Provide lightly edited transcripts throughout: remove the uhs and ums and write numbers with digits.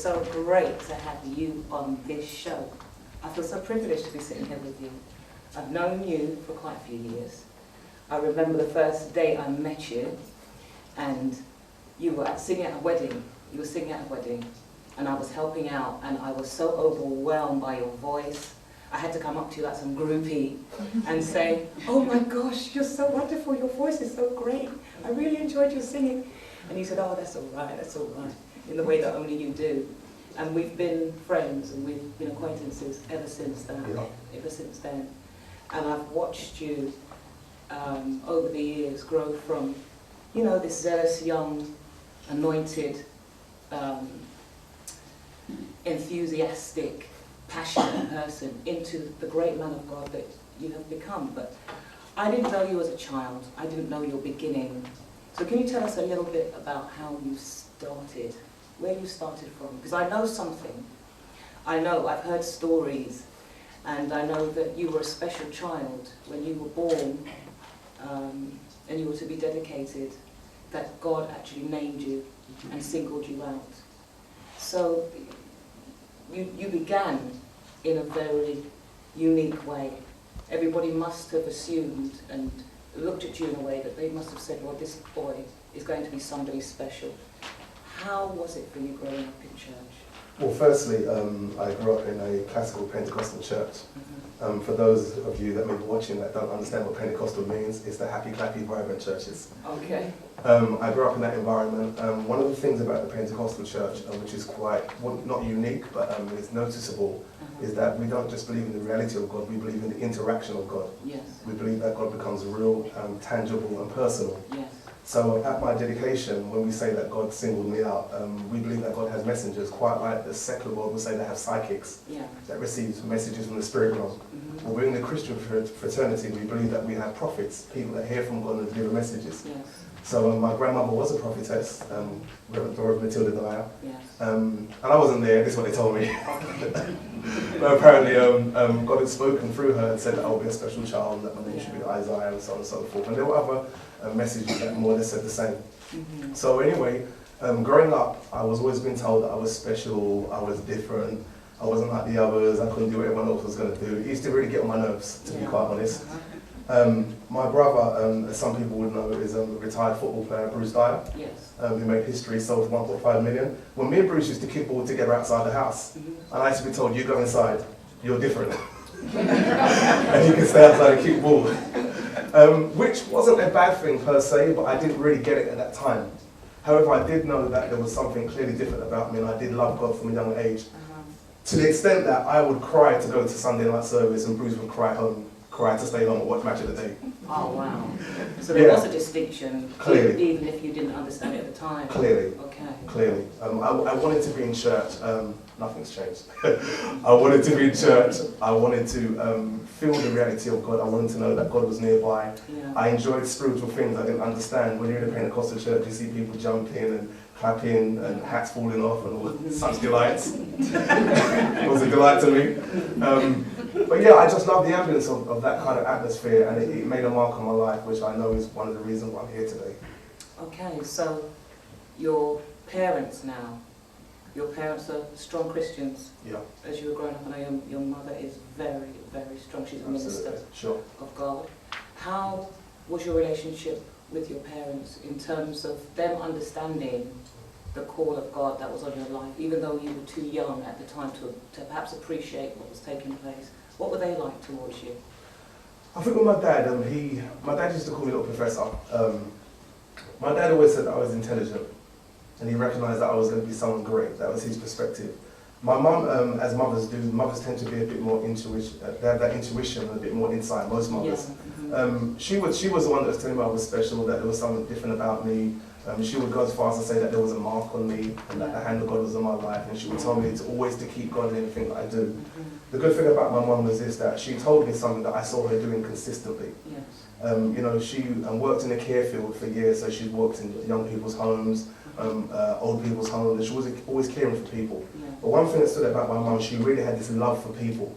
so great to have you on this show. I feel so privileged to be sitting here with you. I've known you for quite a few years. I remember the first day I met you, and you were singing at a wedding. You were singing at a wedding, and I was helping out, and I was so overwhelmed by your voice. I had to come up to you like some groupie and say, "Oh my gosh, you're so wonderful, your voice is so great. I really enjoyed your singing." And you said, "Oh, that's all right," in the way that only you do. And we've been friends and we've been acquaintances ever since then. And I've watched you over the years grow from, this zealous, young, anointed, enthusiastic, passionate person into the great man of God that you have become. But I didn't know you as a child. I didn't know your beginning. So can you tell us a little bit about how you started, where you started from? Because I know something. I've heard stories, and I know that you were a special child when you were born, and you were to be dedicated, that God actually named you and singled you out. So you began in a very unique way. Everybody must have assumed and looked at you in a way that they must have said, well, this boy is going to be somebody special. How was it for you growing up in church? Well, firstly, I grew up in a classical Pentecostal church. For those of you that may be watching that don't understand what Pentecostal means, it's the happy, clappy, vibrant churches. Okay. I grew up in that environment. One of the things about the Pentecostal church, which is quite, well, not unique, but is noticeable, is that we don't just believe in the reality of God, we believe in the interaction of God. Yes. We believe that God becomes real, tangible and personal. Yes. So at my dedication, when we say that God singled me out, we believe that God has messengers, quite like the secular world would say they have psychics that receive messages from the spirit realm. Well, we're in the Christian fraternity, we believe that we have prophets, people that hear from God and deliver messages. Yes. So my grandmother was a prophetess, Reverend Dora Matilda Dyer, Yes. and I wasn't there, this is what they told me. But apparently God had spoken through her and said that I would be a special child, that my name should be Isaiah, and so on and so forth. And there were other messages that more or less said the same. So anyway, growing up, I was always been told that I was special, I was different, I wasn't like the others, I couldn't do what everyone else was going to do. It used to really get on my nerves, to be quite honest. My brother, as some people would know, is a retired football player, Bruce Dyer, who made history, sold for 1.5 million. When me and Bruce used to kick ball together outside the house, and I used to be told, you go inside, you're different. And you can stay outside and kick ball. Which wasn't a bad thing per se, but I didn't really get it at that time. However, I did know that there was something clearly different about me, and I did love God from a young age. To the extent that I would cry to go to Sunday night service, and Bruce would cry to stay home and watch Match of the Day. Oh, wow. So there was a distinction, clearly, even if you didn't understand it at the time. Clearly. Okay. Clearly. I wanted to be in church. Nothing's changed. I wanted to be in church. I wanted to feel the reality of God. I wanted to know that God was nearby. Yeah. I enjoyed spiritual things I didn't understand. When you're in a Pentecostal church, you see people jumping and clapping and hats falling off and all such delights. It was a delight to me. But yeah, I just love the ambience of that kind of atmosphere, and it made a mark on my life, which I know is one of the reasons why I'm here today. Okay, so your parents now, your parents are strong Christians. Yeah. As you were growing up, I know your mother is very, very strong. She's a minister of God. How was your relationship with your parents in terms of them understanding the call of God that was on your life, even though you were too young at the time to perhaps appreciate what was taking place? What were they like towards you? I think with my dad, my dad used to call me little professor. My dad always said that I was intelligent, and he recognised that I was going to be someone great. That was his perspective. My mum, as mothers do, mothers tend to be a bit more intuition. They have that intuition and a bit more insight. Most mothers. Yeah. She was the one that was telling me I was special, that there was something different about me. She would go as far as to say that there was a mark on me and that the hand of God was on my life, and she would tell me to always to keep God in everything that I do. The good thing about my mum was this, that she told me something that I saw her doing consistently. Yes. She worked in the care field for years, so she worked in young people's homes, old people's homes, and she was always caring for people. Yeah. But one thing that stood out about my mum, she really had this love for people.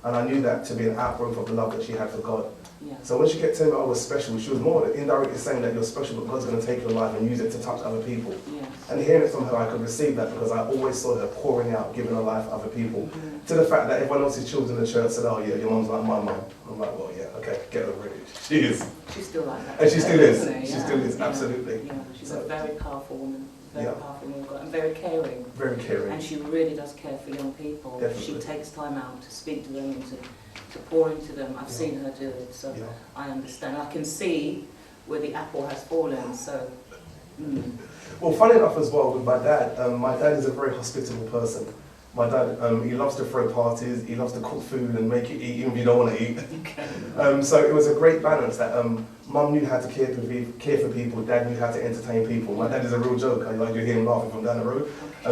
And I knew that to be an outgrowth of the love that she had for God. Yeah. So when she kept telling me I was special, she was more indirectly saying that you're special, but God's going to take your life and use it to touch other people. Yes. And hearing it from her, I could receive that because I always saw her pouring out, giving her life to other people. Mm-hmm. To the fact that everyone else's children in the church said, oh yeah, your mum's like my mum. I'm like, well, yeah, okay, get over it. She is. She's still like that. And she still is. Isn't She yeah. still is, Yeah. absolutely. Yeah. She's So, a very powerful woman. Very Yeah. powerful woman of God, and very caring. very caring. And she really does care for young people. Definitely. She takes time out to speak to them and to pour into them. I've Yeah. seen her do it, so Yeah. I understand. I can see where the apple has fallen, so... Well, funny enough as well with my dad is a very hospitable person. My dad, he loves to throw parties, he loves to cook food and make you eat even if you don't want to eat. Okay. So it was a great balance that mum knew how to care for people, dad knew how to entertain people. My dad is a real joke, I like you hear him laughing from down the road.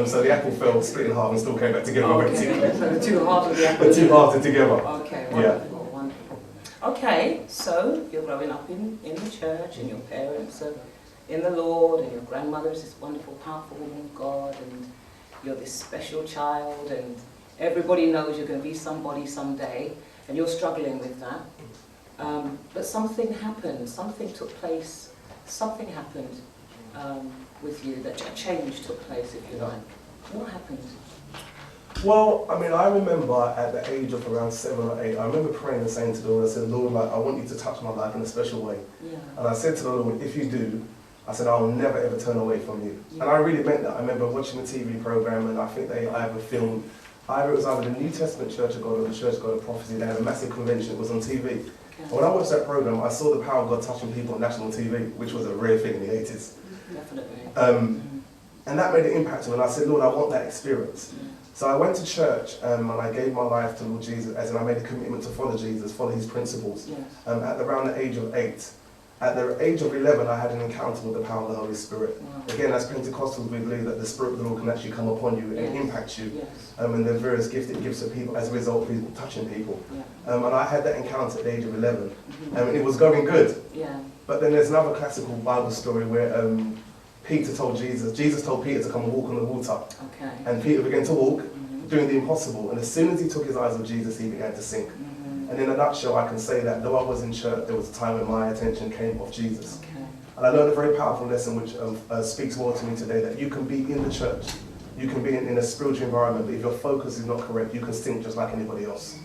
So the apple fell, split in half and still came back together. Okay. So the two halves of the apple. The two halves are together. Okay, wonderful, wonderful. Okay, so you're growing up in the church and your parents are in the Lord and your grandmother is this wonderful, powerful woman of God and you're this special child and everybody knows you're going to be somebody someday and you're struggling with that. But something happened, something took place, something happened with you, that a change took place, if you like. What happened? Well, I mean, I remember at the age of around 7 or 8, I remember praying and saying to the Lord, I said, Lord, like, I want you to touch my life in a special way. Yeah. And I said to the Lord, if you do, I said, I'll never ever turn away from you. Yeah. And I really meant that. I remember watching the TV program and I think they either filmed, it was either the New Testament Church of God or the Church of God of Prophecy. They had a massive convention, it was on TV. Okay. And when I watched that program, I saw the power of God touching people on national TV, which was a rare thing in the 80s. Definitely. And that made an impact on me. And I said, Lord, I want that experience. Yeah. So I went to church and I gave my life to Lord Jesus, as in I made a commitment to follow Jesus, follow his principles. Yes. At around the age of 8. At the age of 11, I had an encounter with the power of the Holy Spirit. Wow. Again, as Pentecostals, we believe that the Spirit of the Lord can actually come upon you and Yes. impact you. Yes. And there are various gifted gifts of people as a result of people touching people. Yeah. And I had that encounter at the age of 11. Mhm. And it was going good. Yeah. But then there's another classical Bible story where Jesus told Peter to come and walk on the water. Okay. And Peter began to walk, Mhm. doing the impossible. And as soon as he took his eyes off Jesus, he began to sink. Mhm. And in a nutshell, I can say that though I was in church, there was a time when my attention came off Jesus. Okay. And I learned a very powerful lesson which speaks well to me today, that you can be in the church, you can be in a spiritual environment, but if your focus is not correct, you can sink just like anybody else.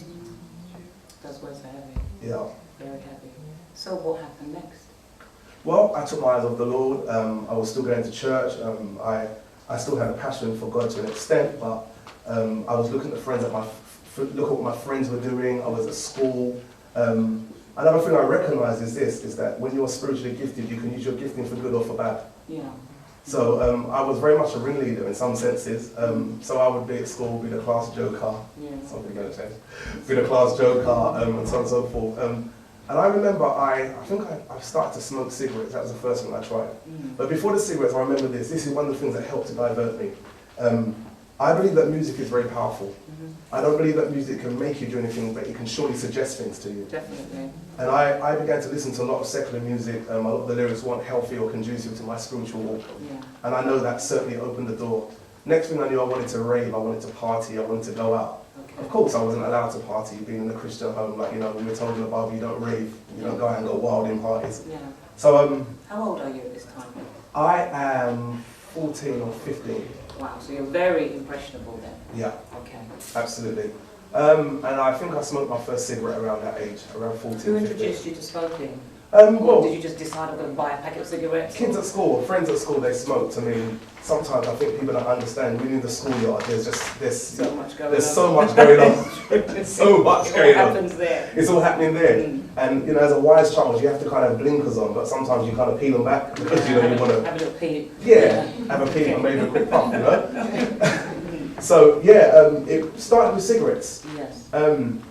Those words are heavy. Yeah. Very heavy. So what happened next? Well, I took my eyes off the Lord. I was still going to church. I still had a passion for God to an extent, but I was looking at look at what my friends were doing. I was at school. Another thing I recognise is that when you're spiritually gifted, you can use your gifting for good or for bad. Yeah. So I was very much a ringleader in some senses. So I would be at school, be the class joker, Yeah. something going to change, be the class joker, and so on and so forth. And I remember I started to smoke cigarettes. That was the first thing I tried. Mm. But before the cigarettes, I remember this. This is one of the things that helped to divert me. I believe that music is very powerful. Mhm. I don't believe that music can make you do anything, but it can surely suggest things to you. Definitely. And I began to listen to a lot of secular music. A lot of the lyrics weren't healthy or conducive to my spiritual walk. Yeah. And I know that certainly opened the door. Next thing I knew, I wanted to rave, I wanted to party, I wanted to go out. Okay. Of course, I wasn't allowed to party, being in a Christian home. Like, we were told in the Bible, you don't rave, you don't go out and go wild in parties. Yeah. So How old are you at this time? I am 14 or 15. Wow, so you're very impressionable then. Yeah, Okay. absolutely. And I think I smoked my first cigarette around that age, around 14, Who 15. introduced you to smoking? Well, Or did you just decide I'm going to buy a packet of cigarettes? kids at school, friends at school, they smoked. I mean, sometimes I think people don't understand. Within the schoolyard, there's So much going on. so much going on. There's so much It going all on. happens there. It's all happening there. Mm. And as a wise child, you have to kind of have blinkers on, but sometimes you kind of peel them back because you want to. Have a little pee. Have a pee and maybe a quick puff, So it started with cigarettes. Yes. And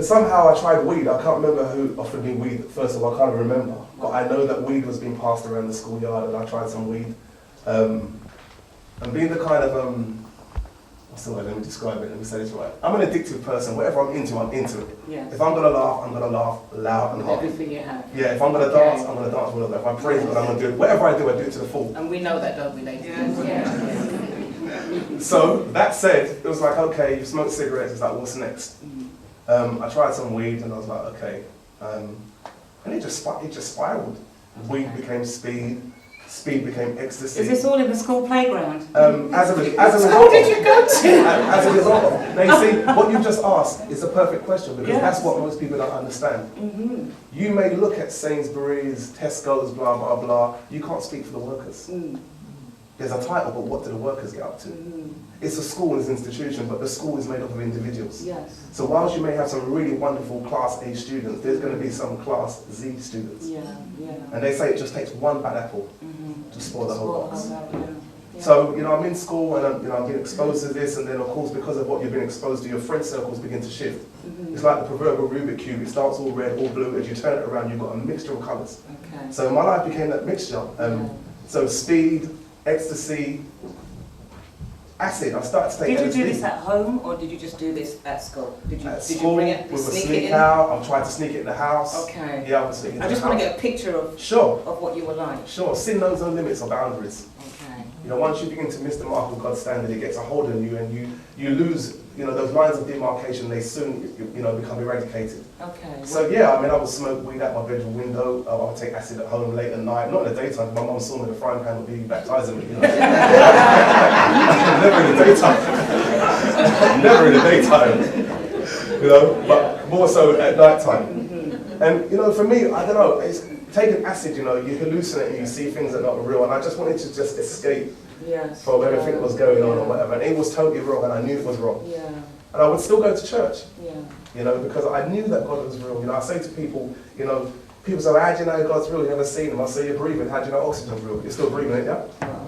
somehow I tried weed. I can't remember who offered me weed. First of all, I can't remember. But I know that weed was being passed around the schoolyard, and I tried some weed. And being the kind of what's the word? Let me describe it. Let me say this right. I'm an addictive person. Whatever I'm into it. Yes. If I'm gonna laugh, I'm gonna laugh loud and With hard. everything you have. Yeah. If I'm gonna Okay. dance, I'm gonna dance with it. If I praise God, I'm gonna do it. Whatever I do it to the full. And we know that, don't we, ladies? Yeah. So that said, it was like, okay, you smoke cigarettes. It's like, what's next? Mm. I tried some weed and I was like, okay. And it just spiraled. Weed became speed. Speed became ecstasy. Is this all in the school playground? As a result, How did you go to? As a result of, now you see, what you've just asked is a perfect question because Yes. that's what most people don't understand. Mm-hmm. You may look at Sainsbury's, Tesco's, blah, blah, blah. You can't speak for the workers. Mm. There's a title, but what do the workers get up to? Mm. It's a school, it's an institution, but the school is made up of individuals. Yes. So whilst you may have some really wonderful Class A students, there's going to be some Class Z students. Yeah, yeah. And they say it just takes one bad apple Mm-hmm. to spoil the whole box. Yeah. So, I'm in school and I'm being exposed to this, and then of course because of what you've been exposed to, your friend circles begin to shift. Mm-hmm. It's like the proverbial Rubik cube, it starts all red, all blue, as you turn it around you've got a mixture of colours. Okay. So my life became that mixture. So speed, ecstasy, acid. I started to take Did you do LSD. this at home or did you just do this at school? Did you At did school, you bring it? we would Sneak it sneak in? out, I'm trying to sneak it in the house. Okay. Yeah, I would sneak it in I the just house. want to get a picture of Sure, what you were like. sure. Sin knows no limits or boundaries. Okay. Once you begin to miss the mark of God's standard, it gets a hold on you and you lose, those lines of demarcation, they soon, become eradicated. Okay. So yeah, I would smoke weed out my bedroom window, I would take acid at home late at night, not in the daytime, my mum saw me with a frying pan would be baptizing me, Never in the daytime. Never in the daytime, but more so at night time. Mm-hmm. And for me, I don't know, it's taking acid, you hallucinate and you see things that are not real, and I just wanted to just escape Yes. from everything that was going on or Yeah. whatever, and it was totally wrong and I knew it was wrong. Yeah. And I would still go to church. Yeah. Because I knew that God was real. I say to people, people say, how do you know God's real? You never seen him. I say, you're breathing. How do you know oxygen's real? You're still breathing, ain't you? Wow.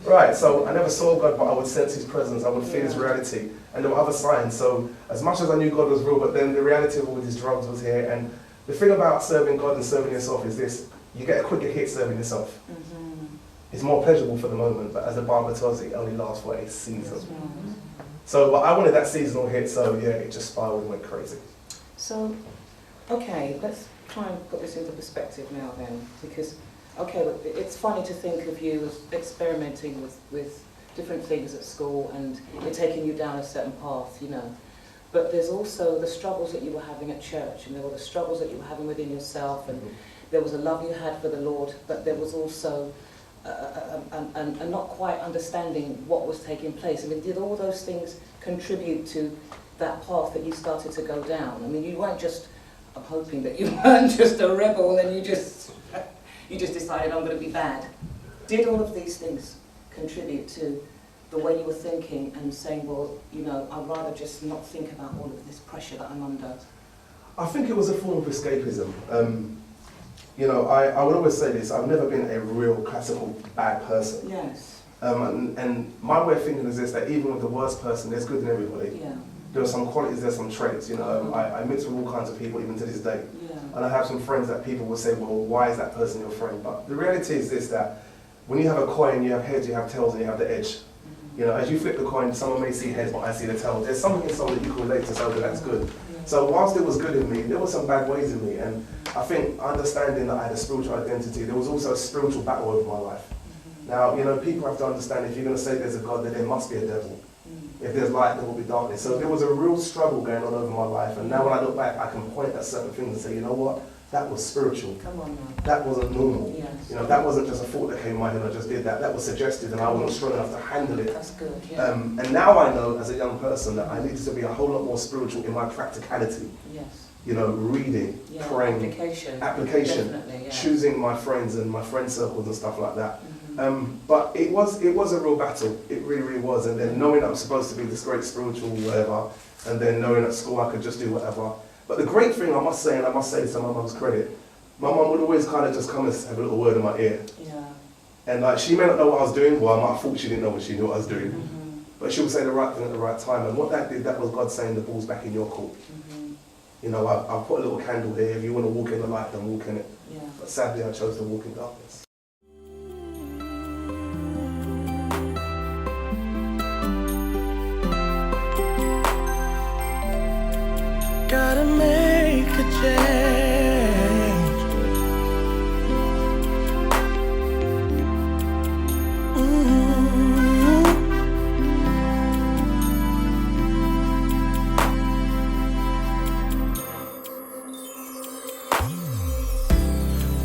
Right, so I never saw God, but I would sense his presence. I would feel his reality. And there were other signs. So as much as I knew God was real, but then the reality of all these drugs was here. And the thing about serving God and serving yourself is this. You get a quicker hit serving yourself. Mm-hmm. It's more pleasurable for the moment, but as the Bible tells it only lasts for a season. That's right. So but I wanted that seasonal hit, so yeah, it just spiraled and went crazy. So, okay, let's try and put this into perspective now then, because, okay, look, it's funny to think of you as experimenting with different things at school and it taking you down a certain path, but there's also the struggles that you were having at church, and there were the struggles that you were having within yourself, and there was a love you had for the Lord, but there was also and not quite understanding what was taking place. Did all those things contribute to that path that you started to go down? You weren't just, I'm hoping that you weren't just a rebel and you just decided I'm going to be bad. Did all of these things contribute to the way you were thinking and saying, well, I'd rather just not think about all of this pressure that I'm under? I think it was a form of escapism. I would always say this, I've never been a real classical bad person. Yes. And my way of thinking is this, that even with the worst person, there's good in everybody. Yeah. There are some qualities, there's some traits. I mix with all kinds of people even to this day. Yeah. And I have some friends that people will say, well, why is that person your friend? But the reality is this, that when you have a coin, you have heads, you have tails, and you have the edge. As you flip the coin, someone may see heads, but I see the tails. There's something in someone that you can relate to, so that's good. So whilst there was good in me, there were some bad ways in me, and I think understanding that I had a spiritual identity, there was also a spiritual battle over my life. Now, people have to understand, if you're going to say there's a God, then there must be a devil. If there's light, there will be darkness. So there was a real struggle going on over my life, and now when I look back, I can point at certain things and say, you know what, that was spiritual. Come on now. That wasn't normal. Yes. That wasn't just a thought that came in my head and I just did that. That was suggested and I wasn't strong enough to handle it. That's good, yeah. And now I know as a young person that I needed to be a whole lot more spiritual in my practicality. Yes. Reading, praying, application, definitely, yeah. choosing my friends and my friend circles and stuff like that. But it was a real battle. It really, really was. And then knowing that I'm supposed to be this great spiritual whatever, and then knowing at school I could just do whatever. But the great thing I must say, and I must say this to my mum's credit, my mum would always kind of just come and have a little word in my ear. Yeah. And she may not know what I was doing, well I might have thought she didn't know what she knew what I was doing. But she would say the right thing at the right time. And what that did, that was God saying the ball's back in your court. I've put a little candle here. If you want to walk in the light, then walk in it. Yeah. But sadly, I chose to walk in darkness. Gotta make a change.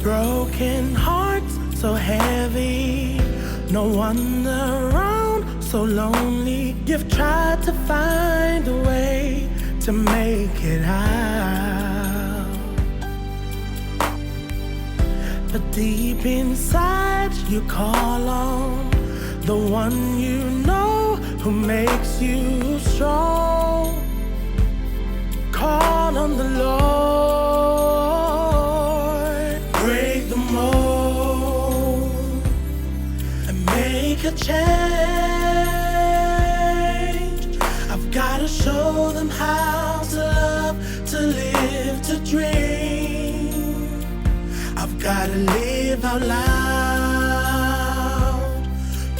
Broken hearts so heavy, no one around, so lonely. You've tried to find a way to make it out, but deep inside you call on the one you know who makes you strong. Call on the Lord, break the mold and make a change. I've gotta show them how to love, to live, to dream. I've gotta live out loud,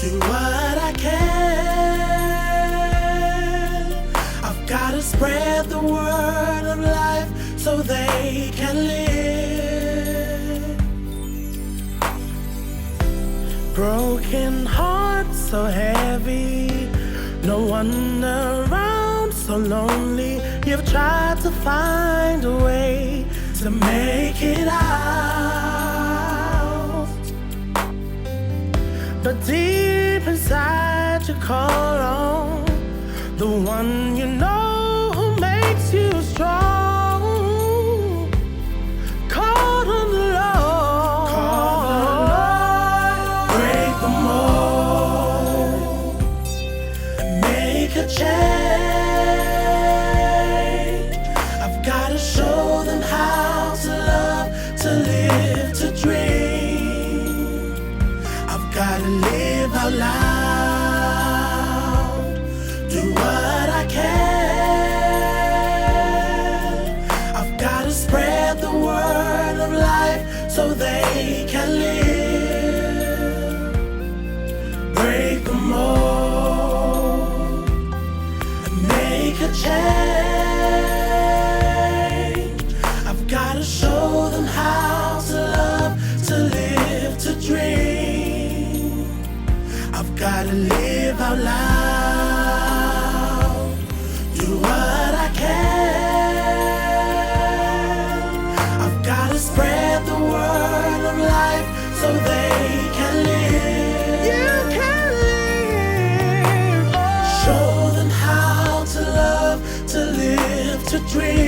do what I can. I've gotta spread the word of life so they can live. Broken hearts so heavy, no one around, so lonely. You've tried to find a way to make it out, but deep inside you call on the one you know who makes you strong. Call on the Lord, break the mold and make a change. I've gotta show them how to love, to live, to dream. I've gotta live out loud, do what I can. I've gotta spread the word of life so they can live. Break the mold and make a change. I've gotta show them how to love, to live, to dream. I've gotta live out loud, do what I can. I've gotta spread the word of life so they can live. You can live. Show them how to love, to live, to dream.